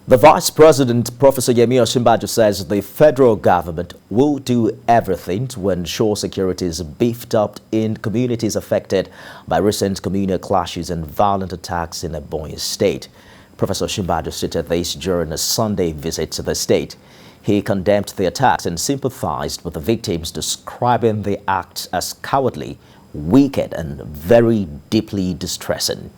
The Vice President, Professor Yemi Osinbajo, says the federal government will do everything to ensure security is beefed up in communities affected by recent communal clashes and violent attacks in Ebonyi State. Professor Osinbajo stated this during a Sunday visit to the state. He condemned the attacks and sympathized with the victims, describing the acts as cowardly, wicked, and very deeply distressing.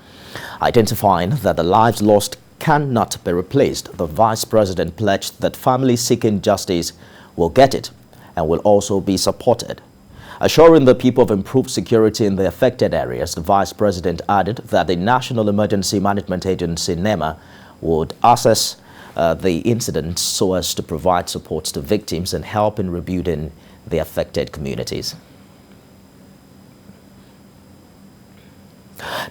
Identifying that the lives lost cannot be replaced, the Vice President pledged that families seeking justice will get it and will also be supported. Assuring the people of improved security in the affected areas, the Vice President added that the National Emergency Management Agency, NEMA, would assess the incident so as to provide support to victims and help in rebuilding the affected communities.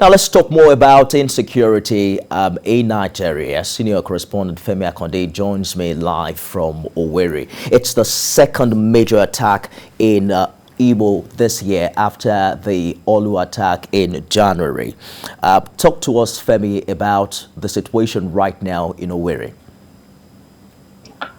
Now let's talk more about insecurity in Nigeria. Senior correspondent Femi Akande joins me live from Owerri. It's the second major attack in Imo this year after the Olu attack in January. Talk to us, Femi, about the situation right now in Owerri.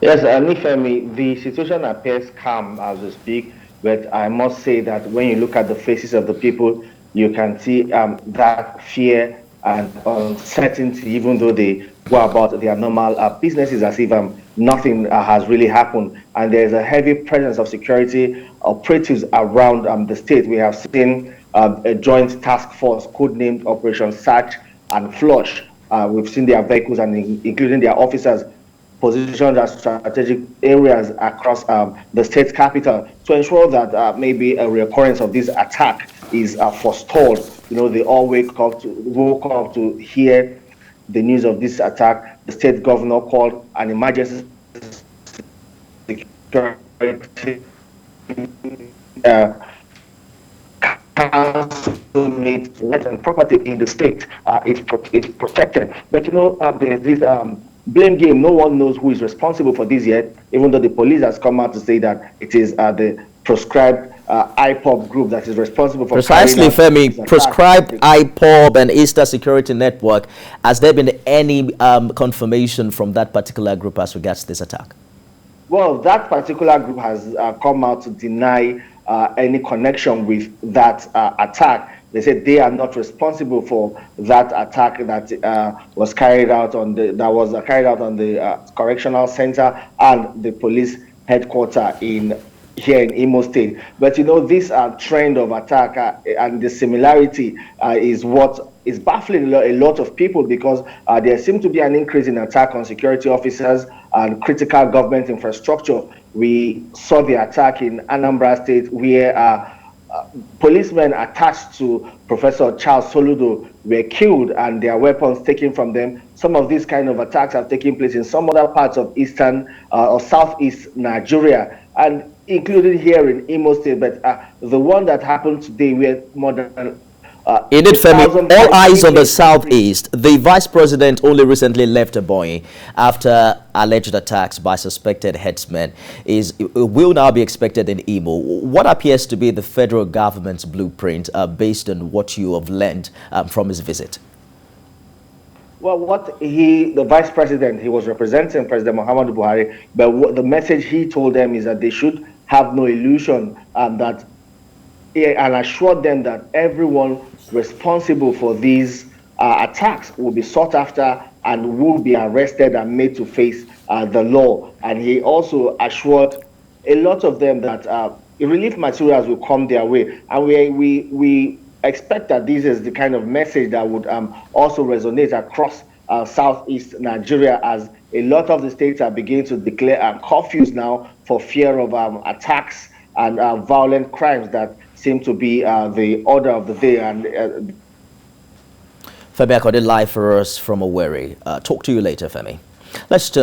Yes, Femi, the situation appears calm as we speak, but I must say that when you look at the faces of the people, you can see that fear and uncertainty, even though they go about their normal businesses as if nothing has really happened. And there's a heavy presence of security operatives around the state. We have seen a joint task force codenamed Operation Search and Flush. We've seen their vehicles and including their officers positioned as strategic areas across the state capital to ensure that maybe a recurrence of this attack is forestalled. You know, they all woke up to hear the news of this attack. The state governor called an emergency security council meet land and property in the state. It's protected, but you know, there's this blame game. No one knows who is responsible for this yet, even though the police has come out to say that it is the proscribed IPOB group that is responsible for precisely, Femi. Proscribed IPOB and Easter Security Network. Has there been any confirmation from that particular group as regards this attack? Well, that particular group has come out to deny any connection with that attack. They said they are not responsible for that attack that was carried out on the correctional center and the police headquarters here in Imo State. But you know, this trend of attack and the similarity is what is baffling a lot of people, because there seems to be an increase in attack on security officers and critical government infrastructure. We saw the attack in Anambra State where policemen attached to Professor Charles Soludo were killed and their weapons taken from them. Some of these kind of attacks have taken place in some other parts of eastern or southeast Nigeria, and including here in Imo State. But the one that happened today, where more than Indeed, Femi, all eyes on the southeast. The Vice President only recently left Ebonyi after alleged attacks by suspected headsmen. Will now be expected in Imo. What appears to be the federal government's blueprint based on what you have learned from his visit? Well, the Vice President, he was representing President Muhammadu Buhari, but the message he told them is that they should have no illusion and assured them that everyone responsible for these attacks will be sought after and will be arrested and made to face the law. And he also assured a lot of them that relief materials will come their way. And we expect that this is the kind of message that would also resonate across southeast Nigeria, as a lot of the states are beginning to declare curfews now for fear of attacks and violent crimes that seem to be the order of the day. And Femi Akande live for us from Owerri. Talk to you later, Femi. Let's turn